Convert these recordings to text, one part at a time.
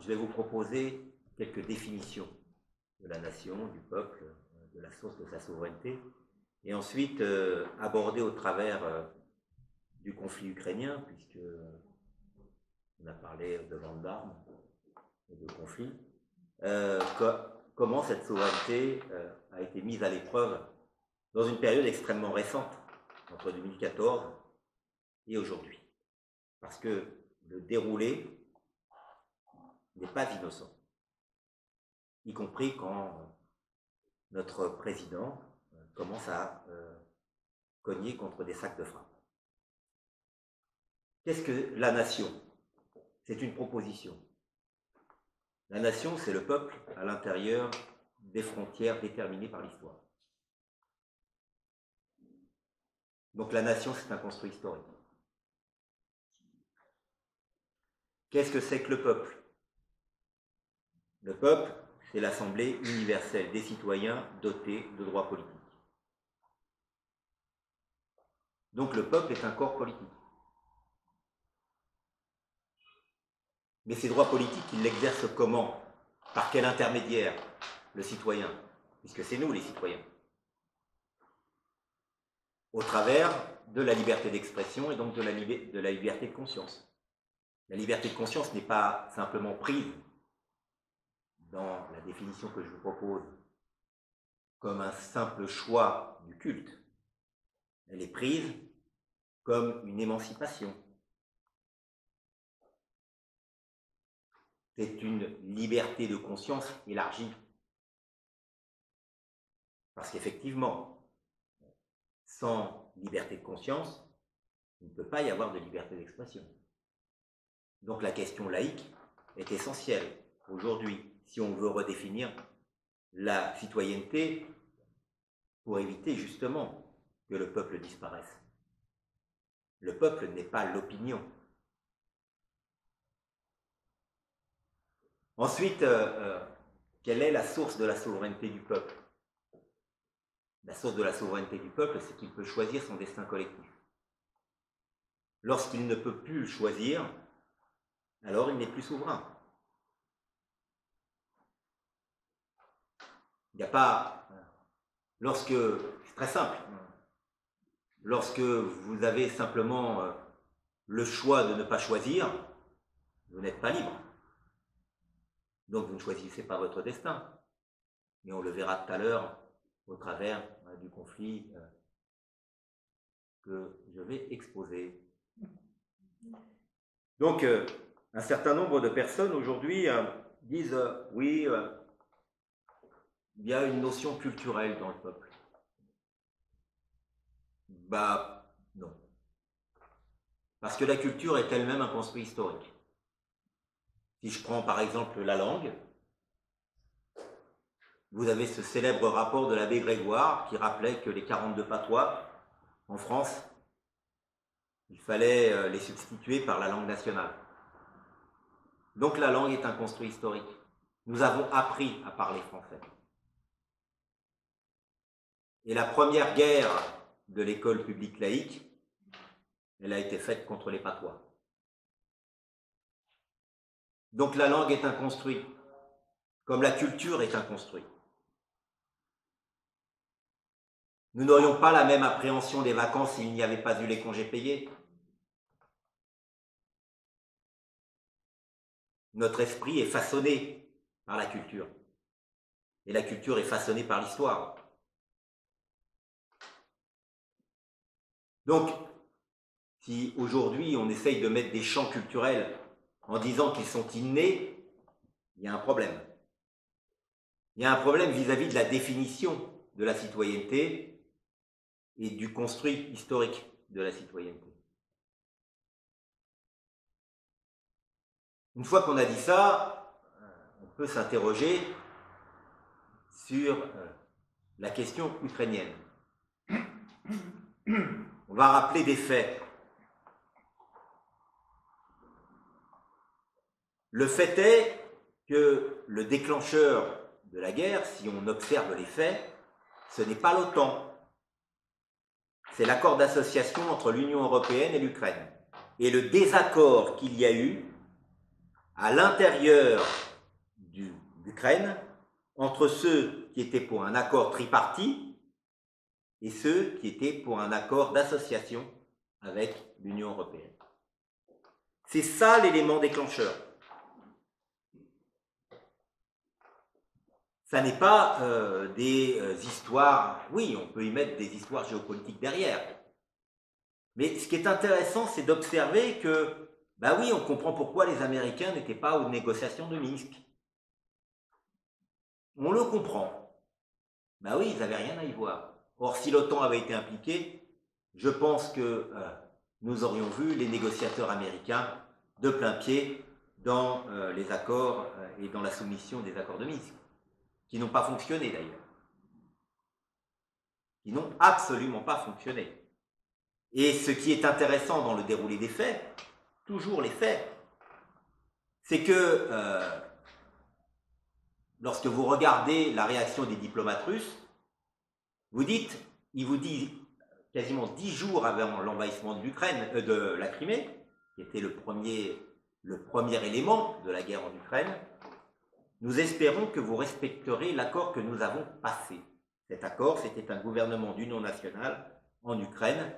vais vous proposer quelques définitions de la nation, du peuple, de la source de sa souveraineté, et ensuite aborder au travers du conflit ukrainien, puisque on a parlé de vente d'armes et de conflit, comment cette souveraineté a été mise à l'épreuve dans une période extrêmement récente, entre 2014 et aujourd'hui. Parce que le déroulé n'est pas innocent, y compris quand notre président commence à cogner contre des sacs de frappe. Qu'est-ce que la nation? C'est une proposition. La nation, c'est le peuple à l'intérieur des frontières déterminées par l'histoire. Donc la nation, c'est un construit historique. Qu'est-ce que c'est que le peuple? Le peuple, c'est l'assemblée universelle des citoyens dotés de droits politiques. Donc le peuple est un corps politique. Mais ces droits politiques, il l'exerce comment? Par quel intermédiaire? Le citoyen, puisque c'est nous les citoyens. Au travers de la liberté d'expression et donc de la liberté de conscience. La liberté de conscience n'est pas simplement prise dans la définition que je vous propose comme un simple choix du culte. Elle est prise comme une émancipation. C'est une liberté de conscience élargie. Parce qu'effectivement, sans liberté de conscience, il ne peut pas y avoir de liberté d'expression. Donc la question laïque est essentielle aujourd'hui, si on veut redéfinir la citoyenneté pour éviter justement que le peuple disparaisse. Le peuple n'est pas l'opinion. Ensuite, quelle est la source de la souveraineté du peuple? La source de la souveraineté du peuple, c'est qu'il peut choisir son destin collectif. Lorsqu'il ne peut plus choisir, alors il n'est plus souverain. Il n'y a pas... c'est très simple. Lorsque vous avez simplement le choix de ne pas choisir, vous n'êtes pas libre. Donc vous ne choisissez pas votre destin. Mais on le verra tout à l'heure au travers du conflit que je vais exposer. Donc, un certain nombre de personnes aujourd'hui disent oui, il y a une notion culturelle dans le peuple. Bah, non. Parce que la culture est elle-même un construit historique. Si je prends par exemple la langue, vous avez ce célèbre rapport de l'abbé Grégoire qui rappelait que les 42 patois en France, il fallait les substituer par la langue nationale. Donc la langue est un construit historique. Nous avons appris à parler français. Et la première guerre de l'école publique laïque, elle a été faite contre les patois. Donc la langue est un construit, comme la culture est un construit. Nous n'aurions pas la même appréhension des vacances s'il n'y avait pas eu les congés payés. Notre esprit est façonné par la culture. Et la culture est façonnée par l'histoire. Donc, si aujourd'hui on essaye de mettre des champs culturels en disant qu'ils sont innés, il y a un problème. Il y a un problème vis-à-vis de la définition de la citoyenneté et du construit historique de la citoyenneté. Une fois qu'on a dit ça, on peut s'interroger sur la question ukrainienne. On va rappeler des faits. Le fait est que le déclencheur de la guerre, si on observe les faits, ce n'est pas l'OTAN. C'est l'accord d'association entre l'Union européenne et l'Ukraine. Et le désaccord qu'il y a eu à l'intérieur d'Ukraine entre ceux qui étaient pour un accord tripartite et ceux qui étaient pour un accord d'association avec l'Union européenne. C'est ça l'élément déclencheur. Ça n'est pas des histoires, oui, on peut y mettre des histoires géopolitiques derrière. Mais ce qui est intéressant, c'est d'observer que, ben oui, on comprend pourquoi les Américains n'étaient pas aux négociations de Minsk. On le comprend. Ben oui, ils n'avaient rien à y voir. Or, si l'OTAN avait été impliquée, je pense que nous aurions vu les négociateurs américains de plein pied dans les accords et dans la soumission des accords de Minsk, qui n'ont pas fonctionné d'ailleurs. Qui n'ont absolument pas fonctionné. Et ce qui est intéressant dans le déroulé des faits, toujours les faits, c'est que lorsque vous regardez la réaction des diplomates russes, il vous dit quasiment 10 jours avant l'envahissement de l'Ukraine, de la Crimée, qui était le premier élément de la guerre en Ukraine, nous espérons que vous respecterez l'accord que nous avons passé. Cet accord, c'était un gouvernement d'union nationale en Ukraine,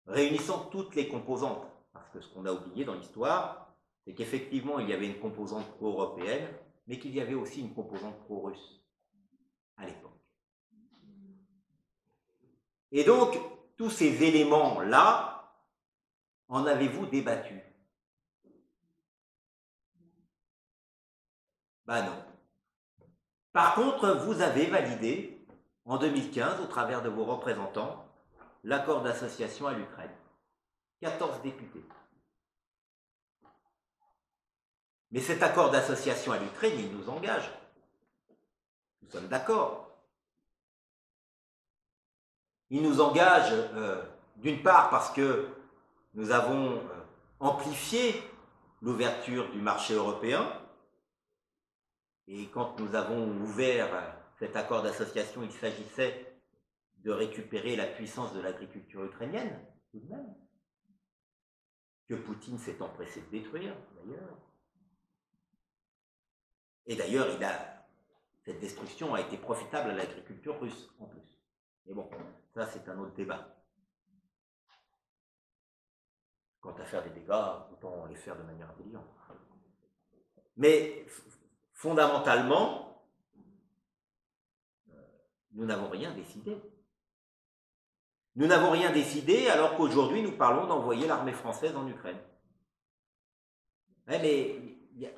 réunissant toutes les composantes. Parce que ce qu'on a oublié dans l'histoire, c'est qu'effectivement, il y avait une composante pro-européenne, mais qu'il y avait aussi une composante pro-russe à l'époque. Et donc, tous ces éléments-là, en avez-vous débattu? Ben non. Par contre, vous avez validé, en 2015, au travers de vos représentants, l'accord d'association à l'Ukraine. 14 députés. Mais cet accord d'association à l'Ukraine, il nous engage. Nous sommes d'accord. Il nous engage, d'une part, parce que nous avons amplifié l'ouverture du marché européen. Et quand nous avons ouvert cet accord d'association, il s'agissait de récupérer la puissance de l'agriculture ukrainienne, tout de même, que Poutine s'est empressé de détruire, d'ailleurs. Et d'ailleurs, cette destruction a été profitable à l'agriculture russe, en plus. Mais bon, ça c'est un autre débat. Quant à faire des dégâts, autant les faire de manière intelligente. Mais fondamentalement, nous n'avons rien décidé. Nous n'avons rien décidé alors qu'aujourd'hui nous parlons d'envoyer l'armée française en Ukraine. Mais il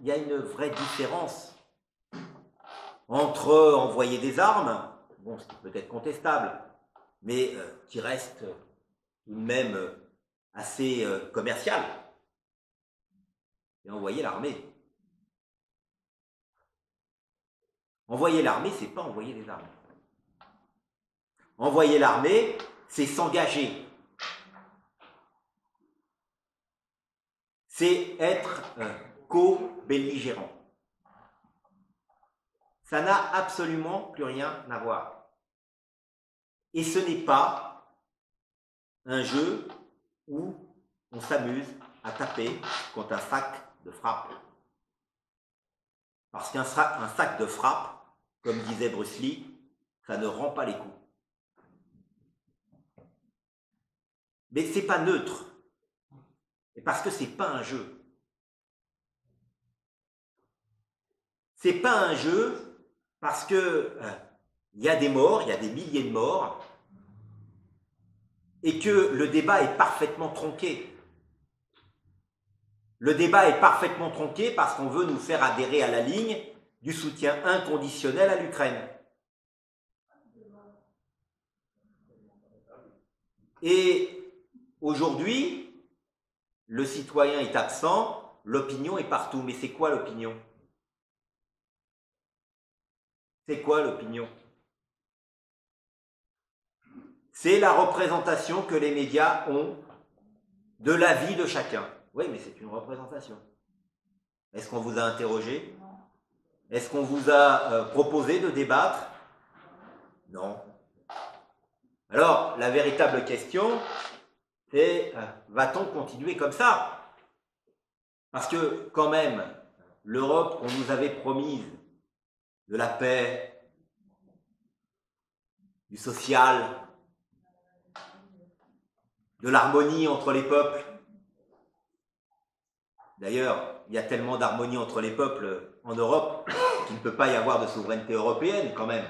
y a une vraie différence entre envoyer des armes, bon, ce qui peut être contestable, mais qui reste tout de même assez commercial, et envoyer l'armée. Envoyer l'armée, c'est pas envoyer des armes. Envoyer l'armée, c'est s'engager. C'est être co-belligérant. Ça n'a absolument plus rien à voir. Et ce n'est pas un jeu où on s'amuse à taper contre un sac de frappe. Parce qu'un sac de frappe, comme disait Bruce Lee, ça ne rend pas les coups. Mais c'est pas neutre. Et parce que c'est pas un jeu. C'est pas un jeu parce que y a des morts, il y a des milliers de morts, et que le débat est parfaitement tronqué. Le débat est parfaitement tronqué parce qu'on veut nous faire adhérer à la ligne du soutien inconditionnel à l'Ukraine. Et aujourd'hui, le citoyen est absent, l'opinion est partout. Mais c'est quoi l'opinion? C'est quoi l'opinion? C'est la représentation que les médias ont de la vie de chacun. Oui, mais c'est une représentation. Est-ce qu'on vous a interrogé? Est-ce qu'on vous a proposé de débattre? Non. Alors, la véritable question, c'est va-t-on continuer comme ça? Parce que, quand même, l'Europe qu'on nous avait promise, de la paix, du social, de l'harmonie entre les peuples. D'ailleurs, il y a tellement d'harmonie entre les peuples en Europe qu'il ne peut pas y avoir de souveraineté européenne, quand même.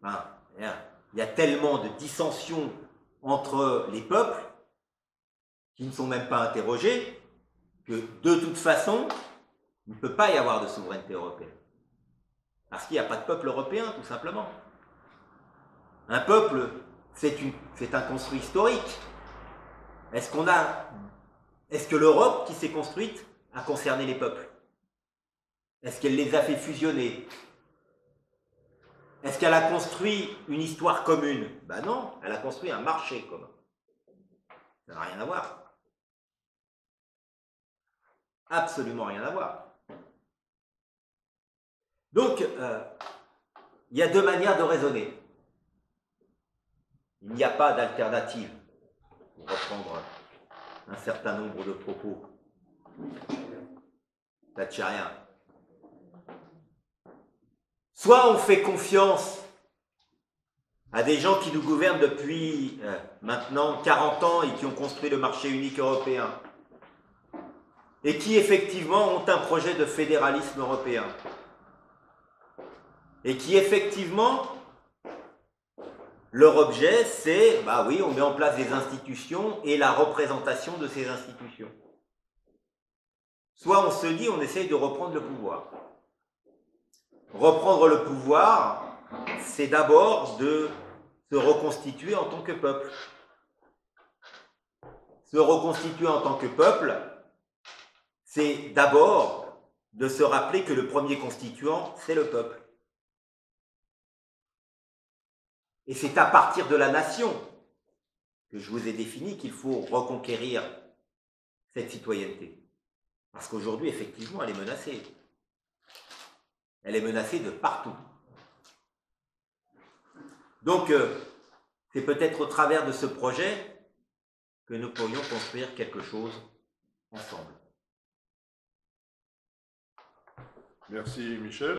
Hein, il y a tellement de dissensions entre les peuples qui ne sont même pas interrogés que, de toute façon, il ne peut pas y avoir de souveraineté européenne. Parce qu'il n'y a pas de peuple européen, tout simplement. Un peuple, c'est un construit historique. Est-ce que l'Europe qui s'est construite a concerné les peuples? Est-ce qu'elle les a fait fusionner? Est-ce qu'elle a construit une histoire commune? Ben non, elle a construit un marché commun. Ça n'a rien à voir. Absolument rien à voir. Donc, il y a deux manières de raisonner. Il n'y a pas d'alternative, pour reprendre un certain nombre de propos thatchériens. Soit on fait confiance à des gens qui nous gouvernent depuis maintenant 40 ans et qui ont construit le marché unique européen et qui effectivement ont un projet de fédéralisme européen et qui effectivement leur objet c'est, bah oui, on met en place des institutions et la représentation de ces institutions. Soit on se dit on essaye de reprendre le pouvoir. Reprendre le pouvoir, c'est d'abord de se reconstituer en tant que peuple. Se reconstituer en tant que peuple, c'est d'abord de se rappeler que le premier constituant, c'est le peuple. Et c'est à partir de la nation que je vous ai défini qu'il faut reconquérir cette citoyenneté. Parce qu'aujourd'hui, effectivement, elle est menacée. Elle est menacée de partout. Donc, c'est peut-être au travers de ce projet que nous pourrions construire quelque chose ensemble. Merci Michel.